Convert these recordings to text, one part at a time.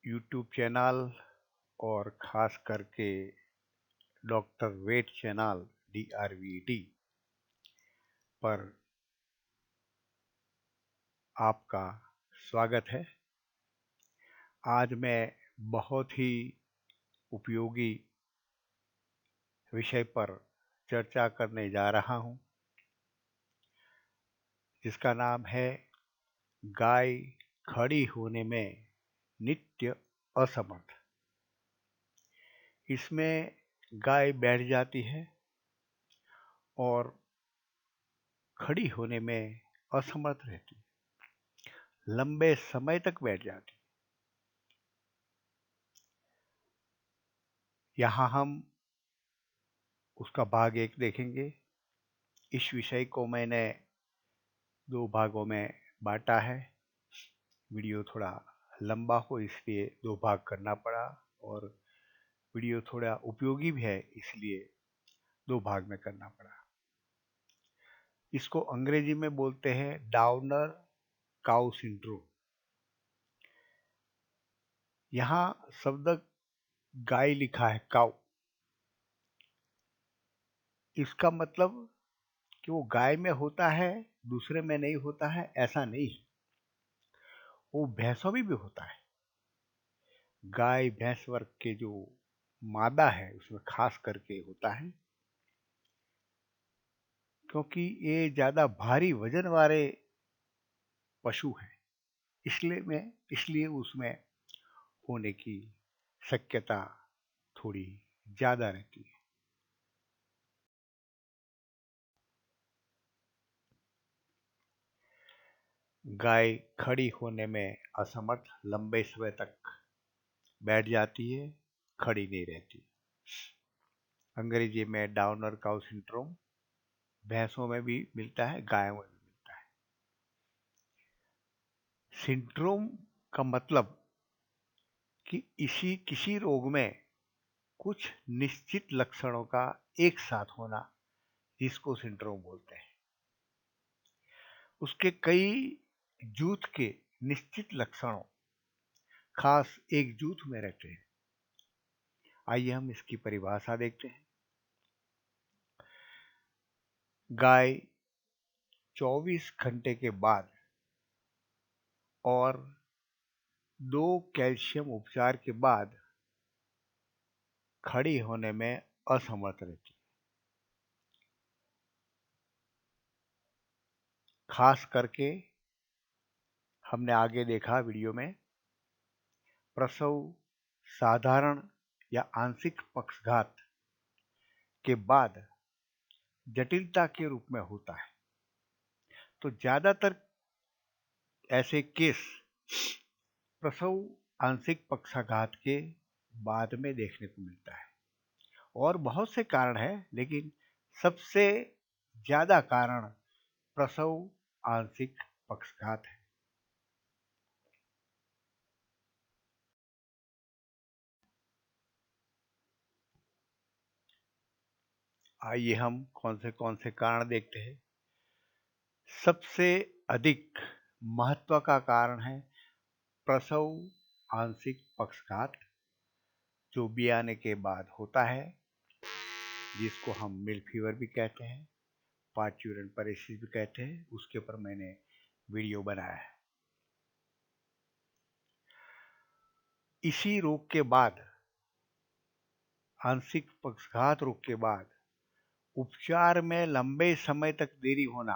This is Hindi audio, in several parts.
यूट्यूब चैनल और ख़ास करके डॉक्टर वेट चैनल DRVT पर आपका स्वागत है। आज मैं बहुत ही उपयोगी विषय पर चर्चा करने जा रहा हूं, जिसका नाम है गाय खड़ी होने में नित्य असमर्थ। इसमें गाय बैठ जाती है और खड़ी होने में असमर्थ रहती है, लंबे समय तक बैठ जाती है। यहाँ हम उसका भाग 1 देखेंगे। इस विषय को मैंने 2 भागों में बांटा है। वीडियो थोड़ा लंबा हो इसलिए 2 भाग करना पड़ा, और वीडियो थोड़ा उपयोगी भी है इसलिए 2 भाग में करना पड़ा। इसको अंग्रेजी में बोलते हैं डाउनर काउ सिंड्रोम। यहाँ शब्द गाय लिखा है, काउ। इसका मतलब कि वो गाय में होता है, दूसरे में नहीं होता है, ऐसा नहीं है। वो भैंसों में भी होता है। गाय भैंस वर्ग के जो मादा है उसमें खास करके होता है, क्योंकि ये ज्यादा भारी वजन वाले पशु है, इसलिए उसमें होने की शक्यता थोड़ी ज्यादा रहती है। गाय खड़ी होने में असमर्थ, लंबे समय तक बैठ जाती है, खड़ी नहीं रहती। अंग्रेजी में डाउनर काउ सिंड्रोम भैंसों में भी मिलता है, गायों में भी मिलता है। सिंड्रोम का मतलब कि किसी रोग में कुछ निश्चित लक्षणों का एक साथ होना, जिसको सिंड्रोम बोलते हैं। उसके कई जूथ के निश्चित लक्षणों खास एक जूथ में रहते हैं। आइए हम इसकी परिभाषा देखते हैं। गाय 24 घंटे के बाद और 2 कैल्शियम उपचार के बाद खड़ी होने में असमर्थ रहती है। खास करके हमने आगे देखा वीडियो में, प्रसव साधारण या आंशिक पक्षघात के बाद जटिलता के रूप में होता है। तो ज्यादातर ऐसे केस प्रसव आंशिक पक्षाघात के बाद में देखने को मिलता है, और बहुत से कारण हैं, लेकिन सबसे ज्यादा कारण प्रसव आंशिक पक्षघात है। आइए हम कौन से कारण देखते हैं। सबसे अधिक महत्व का कारण है प्रसव आंशिक पक्षघात, जो ब्याने के बाद होता है, जिसको हम मिल्क फीवर भी कहते हैं, पार्ट्यूरेंट पैरेसिस भी कहते हैं। उसके ऊपर मैंने वीडियो बनाया है। इसी रोग के बाद, आंशिक पक्षघात रोग के बाद उपचार में लंबे समय तक देरी होना,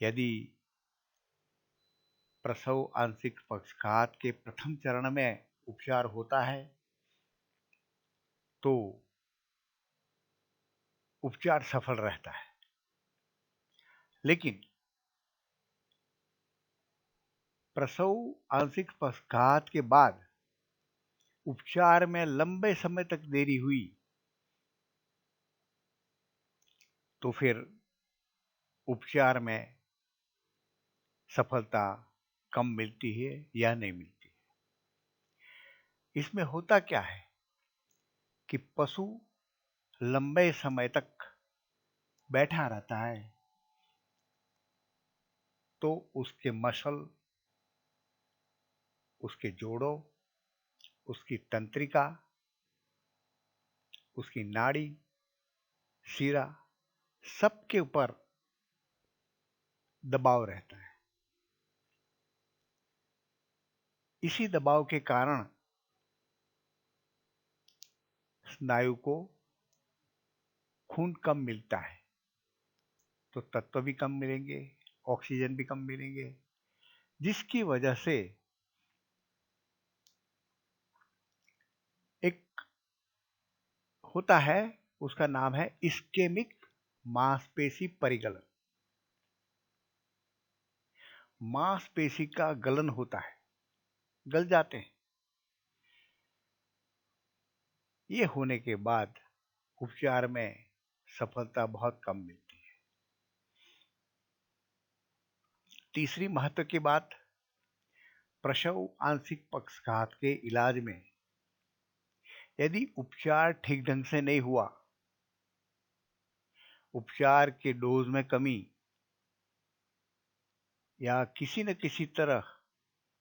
यदि प्रसव आंशिक पक्षघात के प्रथम चरण में उपचार होता है तो उपचार सफल रहता है। लेकिन प्रसव आंशिक पक्षघात के बाद उपचार में लंबे समय तक देरी हुई तो फिर उपचार में सफलता कम मिलती है या नहीं मिलती है। इसमें होता क्या है कि पशु लंबे समय तक बैठा रहता है तो उसके मसल उसके जोड़ों, उसकी तंत्रिका, उसकी नाड़ी, शिरा, सबके ऊपर दबाव रहता है। इसी दबाव के कारण स्नायु को खून कम मिलता है, तो तत्व भी कम मिलेंगे, ऑक्सीजन भी कम मिलेंगे, जिसकी वजह से एक होता है, उसका नाम है इस्केमिक मांसपेशी परिगलन। मांसपेशी का गलन होता है, गल जाते हैं। ये होने के बाद उपचार में सफलता बहुत कम मिलती है। तीसरी महत्व की बात, प्रसव आंशिक पक्षाघात के इलाज में यदि उपचार ठीक ढंग से नहीं हुआ, उपचार के डोज में कमी या किसी न किसी तरह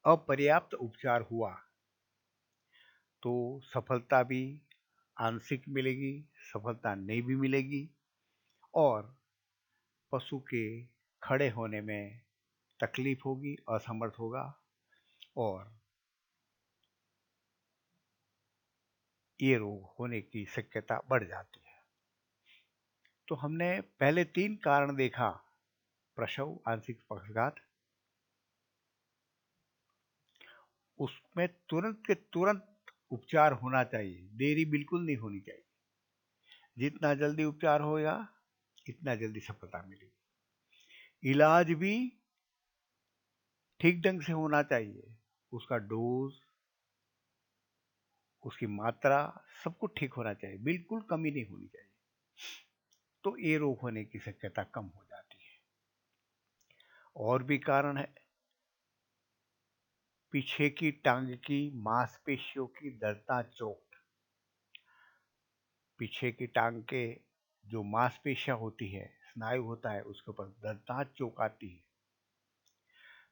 अपर्याप्त उपचार हुआ, तो सफलता भी आंशिक मिलेगी, सफलता नहीं भी मिलेगी, और पशु के खड़े होने में तकलीफ होगी, असमर्थ होगा, और ये रोग होने की शक्यता बढ़ जाती है। तो हमने पहले 3 कारण देखा, प्रसव आंशिक पक्षाघात, उसमें तुरंत के तुरंत उपचार होना चाहिए, देरी बिल्कुल नहीं होनी चाहिए। जितना जल्दी उपचार होगा, इतना जल्दी सफलता मिलेगी। इलाज भी ठीक ढंग से होना चाहिए, उसका डोज, उसकी मात्रा, सब कुछ ठीक होना चाहिए, बिल्कुल कमी नहीं होनी चाहिए। तो ये रोग होने की शक्यता कम हो जाती है। और भी कारण है, पीछे की टांग की मांसपेशियों की दर्दनाक चोट। पीछे की टांग के जो मांसपेशियां होती है, स्नायु होता है, उसके ऊपर दर्दनाक चोट आती है,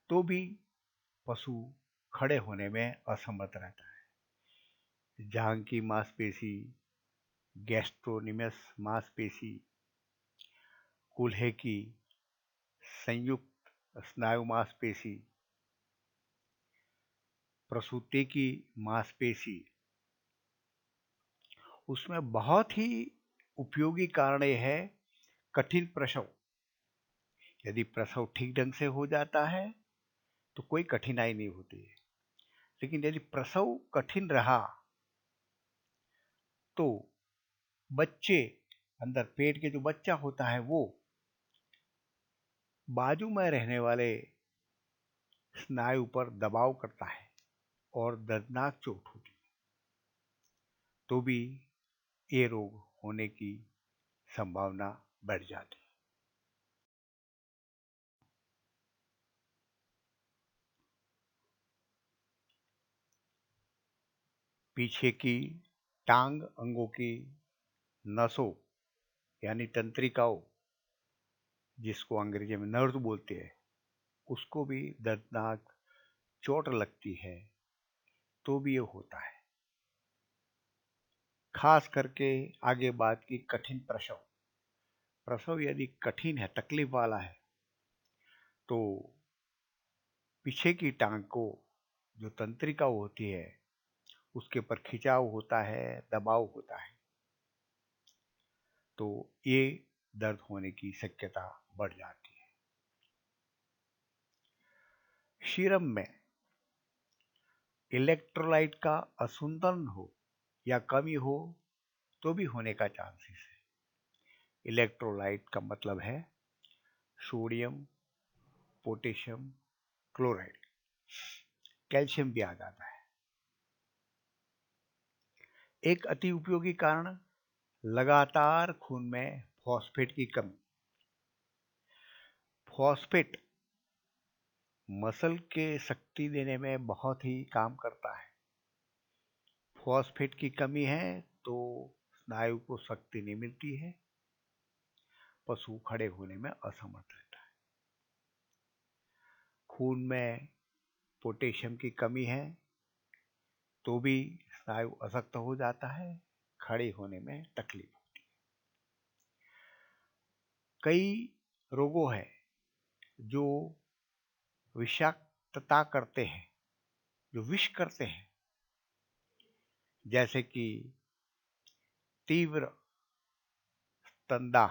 तो भी पशु खड़े होने में असमर्थ रहता है। जांघ की मांसपेशी, गैस्ट्रोनिमस मांसपेशी, कूल्हे की संयुक्त स्नायु मांसपेशी, प्रसूति की मांसपेशी, उसमें बहुत ही उपयोगी कारण यह है कठिन प्रसव। यदि प्रसव ठीक ढंग से हो जाता है तो कोई कठिनाई नहीं होती है, लेकिन यदि प्रसव कठिन रहा तो बच्चे, अंदर पेट के जो बच्चा होता है, वो बाजू में रहने वाले स्नायु पर दबाव करता है और दर्दनाक चोट होती है, तो भी ये रोग होने की संभावना बढ़ जाती है। पीछे की टांग अंगों की नसों यानी तंत्रिकाओं, जिसको अंग्रेजी में नर्व बोलते हैं, उसको भी दर्दनाक चोट लगती है, तो भी ये होता है। खास करके आगे बात की कठिन प्रसव। प्रसव यदि कठिन है, तकलीफ वाला है, तो पीछे की टांग को जो तंत्रिका होती है, उसके ऊपर खिंचाव होता है, दबाव होता है, तो ये दर्द होने की शक्यता बढ़ जाती है। सीरम में इलेक्ट्रोलाइट का असंतुलन हो या कमी हो, तो भी होने का चांसेस है। इलेक्ट्रोलाइट का मतलब है सोडियम, पोटेशियम, क्लोराइड, कैल्शियम भी आ जाता है। एक अति उपयोगी कारण लगातार खून में फॉस्फेट की कमी। फॉस्फेट मसल के शक्ति देने में बहुत ही काम करता है। फॉस्फेट की कमी है तो स्नायु को शक्ति नहीं मिलती है, पशु खड़े होने में असमर्थ रहता है। खून में पोटेशियम की कमी है तो भी स्नायु अशक्त हो जाता है, खड़े होने में तकलीफ होती है। कई रोगों है जो विषाक्तता करते हैं, जो विष करते हैं, जैसे कि तीव्र स्तनदा,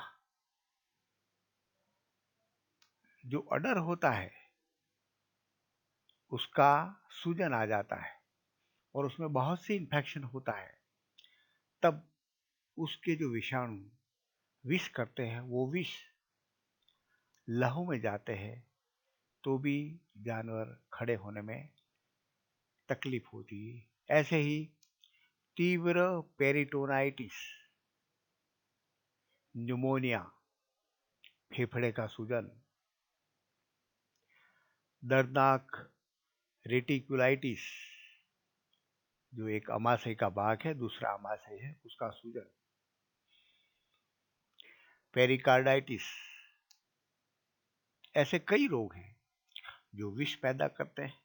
जो अडर होता है उसका सूजन आ जाता है और उसमें बहुत सी इन्फेक्शन होता है, तब उसके जो विषाणु विष करते हैं वो विष लहू में जाते हैं तो भी जानवर खड़े होने में तकलीफ होती है। ऐसे ही तीव्र पेरिटोनाइटिस, न्यूमोनिया, फेफड़े का सूजन, दर्दनाक रेटिकुलाइटिस, जो एक अमाशय का भाग है, दूसरा अमाशय है, उसका सूजन, पेरिकार्डाइटिस, ऐसे कई रोग हैं जो विष पैदा करते हैं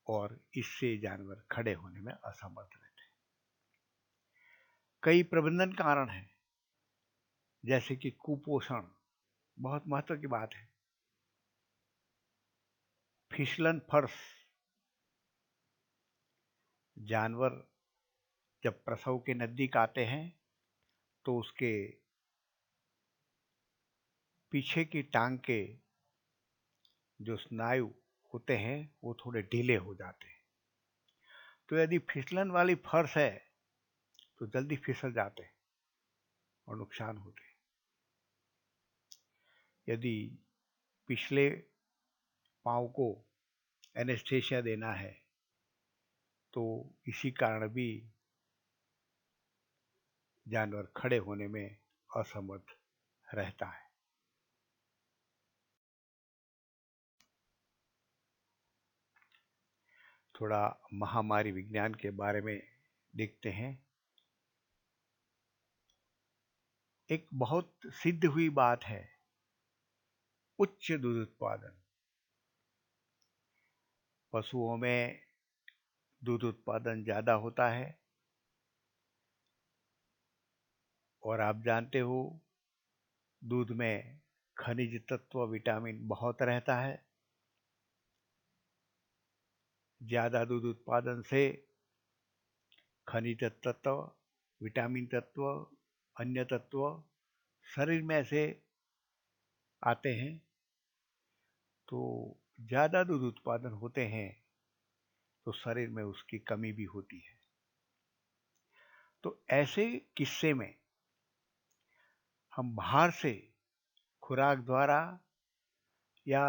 और इससे जानवर खड़े होने में असमर्थ रहते हैं। कई प्रबंधन कारण हैं, जैसे कि कुपोषण, बहुत महत्व की बात है, फिसलन फर्श, जानवर जब प्रसव के नजदीक आते हैं तो उसके पीछे की टांग के जो स्नायु होते हैं वो थोड़े ढीले हो जाते हैं, तो यदि फिसलन वाली फर्श है तो जल्दी फिसल जाते हैं और नुकसान होते हैं। यदि पिछले पांव को एनेस्थेसिया देना है तो इसी कारण भी जानवर खड़े होने में असमर्थ रहता है। थोड़ा महामारी विज्ञान के बारे में देखते हैं। एक बहुत सिद्ध हुई बात है, उच्च दूध उत्पादन। पशुओं में दूध उत्पादन ज्यादा होता है और आप जानते हो दूध में खनिज तत्व, विटामिन बहुत रहता है। ज्यादा दूध उत्पादन से खनिज तत्व, विटामिन तत्व, अन्य तत्व शरीर में से आते हैं, तो ज्यादा दूध उत्पादन होते हैं तो शरीर में उसकी कमी भी होती है। तो ऐसे किस्से में हम बाहर से खुराक द्वारा या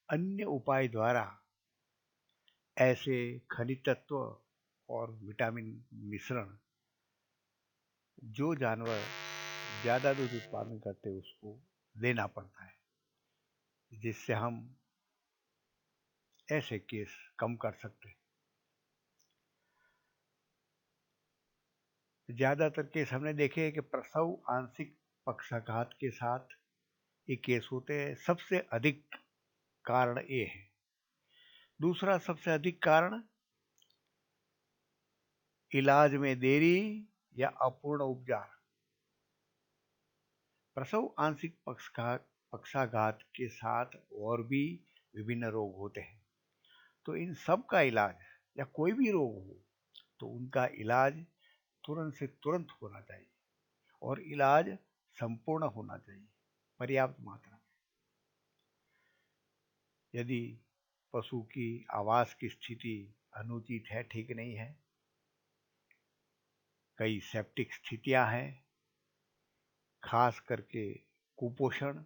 अन्य उपाय द्वारा ऐसे खनिज तत्व और विटामिन मिश्रण जो जानवर ज्यादा दूध उत्पादन करते उसको देना पड़ता है, जिससे हम ऐसे केस कम कर सकते हैं। ज्यादातर केस हमने देखे हैं कि प्रसव आंशिक पक्षाघात के साथ ये केस होते हैं। सबसे अधिक कारण ये है। दूसरा सबसे अधिक कारण इलाज में देरी या अपूर्ण उपचार। प्रसव आंशिक पक्षाघात के साथ और भी विभिन्न रोग होते हैं, तो इन सब का इलाज या कोई भी रोग हो तो उनका इलाज तुरंत से तुरंत होना चाहिए और इलाज संपूर्ण होना चाहिए, पर्याप्त मात्रा में। यदि पशु की आवास की स्थिति अनुचित है, ठीक नहीं है, कई सेप्टिक स्थितियां हैं, खास करके कुपोषण,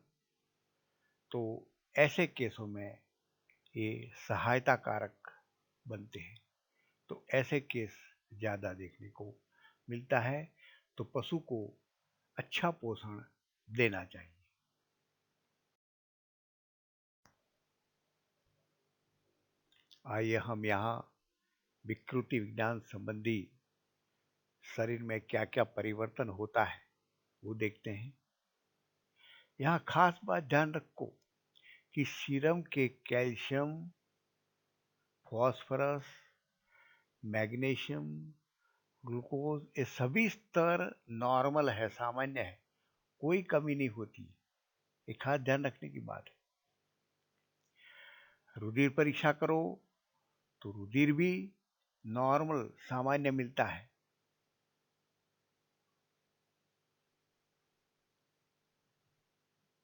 तो ऐसे केसों में ये सहायता कारक बनते हैं। तो ऐसे केस ज़्यादा देखने को मिलता है, तो पशु को अच्छा पोषण देना चाहिए। आइए हम यहाँ विकृति विज्ञान संबंधी शरीर में क्या क्या परिवर्तन होता है वो देखते हैं। यहाँ खास बात ध्यान रखो कि सीरम के कैल्शियम फॉस्फोरस, मैग्नीशियम, ग्लूकोज, ये सभी स्तर नॉर्मल है, सामान्य है, कोई कमी नहीं होती। एक खास ध्यान रखने की बात है। रुधिर परीक्षा करो तो रुधिर भी नॉर्मल, सामान्य मिलता है।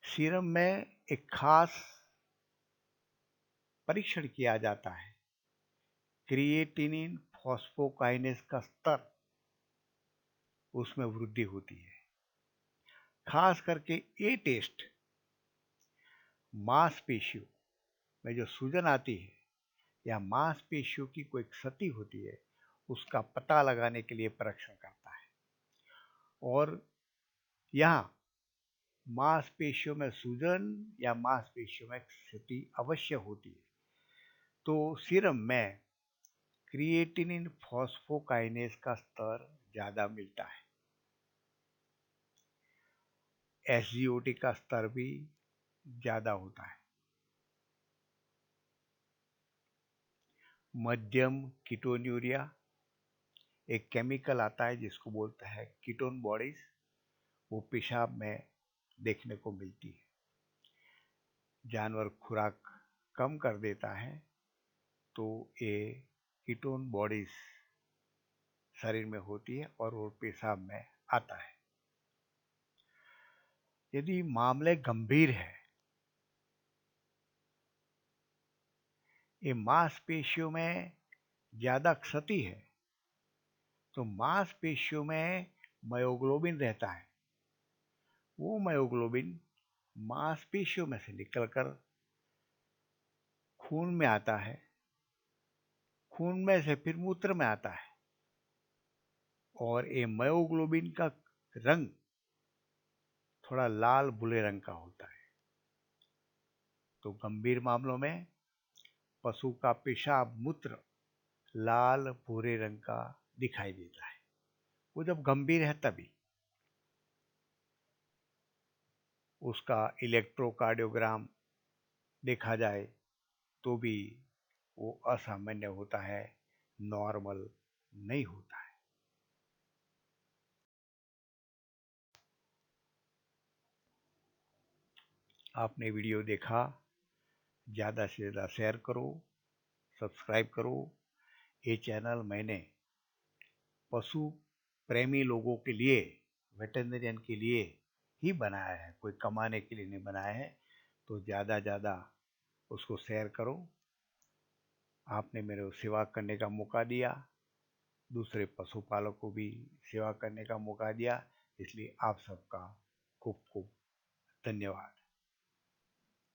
सीरम में एक खास परीक्षण किया जाता है, क्रिएटिनिन फॉस्फोकाइनेस का स्तर, उसमें वृद्धि होती है। खास करके ये टेस्ट मांसपेशियों में जो सूजन आती है या मांसपेशियों की कोई क्षति होती है, उसका पता लगाने के लिए परीक्षण करता है। और यहाँ मांसपेशियों में सूजन या मांसपेशियों में क्षति अवश्य होती है, तो सीरम में क्रिएटिनिन फॉस्फोकाइनेस का स्तर ज्यादा मिलता है। एसजीओटी का स्तर भी ज्यादा होता है। मध्यम कीटोन्यूरिया, एक केमिकल आता है जिसको बोलते हैं कीटोन बॉडीज, वो पेशाब में देखने को मिलती है। जानवर खुराक कम कर देता है तो ये कीटोन बॉडीज शरीर में होती है और वो पेशाब में आता है। यदि मामले गंभीर है, ये मांसपेशियों में ज्यादा क्षति है, तो मांसपेशियों में मायोग्लोबिन रहता है। वो मायोग्लोबिन मांसपेशियों में से निकलकर खून में आता है, खून में से फिर मूत्र में आता है, और ये मायोग्लोबिन का रंग थोड़ा लाल भूरे रंग का होता है। तो गंभीर मामलों में पशु का पेशाब मूत्र लाल भूरे रंग का दिखाई देता है। वो जब गंभीर है तभी उसका इलेक्ट्रोकार्डियोग्राम देखा जाए तो भी वो असामान्य होता है, नॉर्मल नहीं होता है। आपने वीडियो देखा, ज़्यादा से ज़्यादा शेयर करो, सब्सक्राइब करो। ये चैनल मैंने पशु प्रेमी लोगों के लिए, वेटरनरियन के लिए ही बनाया है, कोई कमाने के लिए नहीं बनाया है। तो ज़्यादा उसको शेयर करो। आपने मेरे को सेवा करने का मौका दिया, दूसरे पशुपालक को भी सेवा करने का मौका दिया, इसलिए आप सबका खूब खूब धन्यवाद।